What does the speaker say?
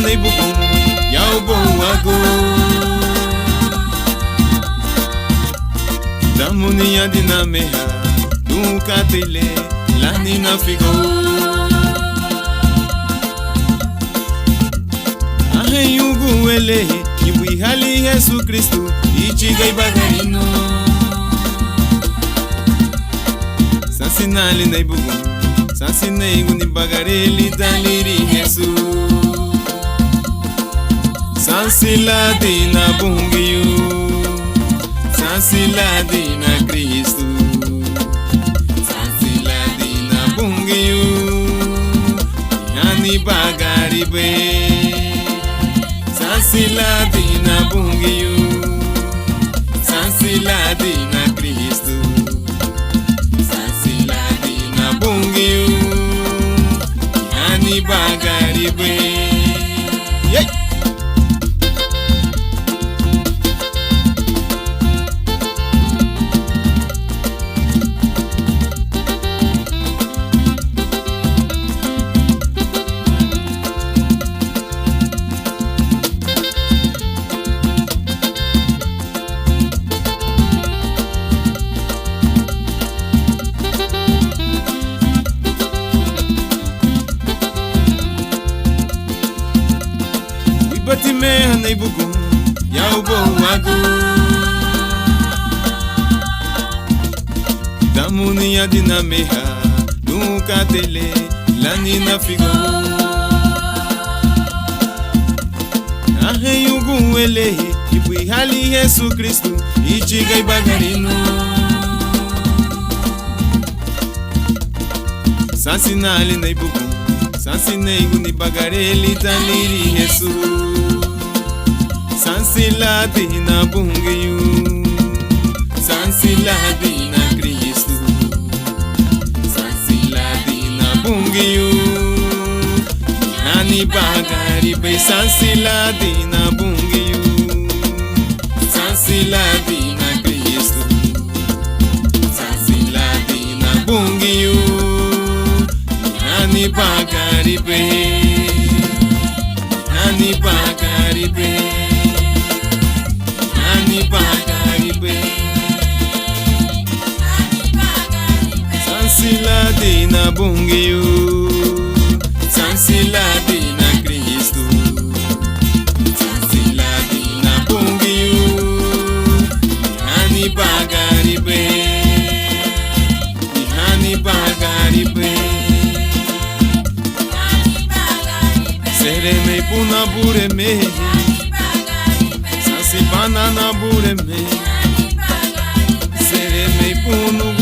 na ibubu ya ubo wago damuni ya dinameha nunca tele la nina figo ahe yugu wele ibu hali Yesu Kristo ichiga ibagarino sansinali na ibubu sansine iguni bagareli daliri Yesu sansila na bungiyu sansila na Kristo sansila na bungiyu yani bagaribe sansila na bungiyu sansila na Kristo sansila na bungiyu yani bagaribe yeah. Bati me na ibugu ya ubo wago damuni ya dinameha nunca tele la nina figo ahe yugu wele ibu hali Yesu Kristo ichiga ibagarino sansinali na ibugu sansine iguni bagareli daliri Yesu sansila na bungiyu sansila na Kristo sansila na bungiyu yani bagaribe sansila na bungiyu sansila na Kristo sansila na bungiyu yani bagaribe yani bagaribe sansila na bungiyu sansila na Kristo sansila na bungiyu yani bagaribe yani bagaribe sereme puna bureme sansibana na bureme sereme punu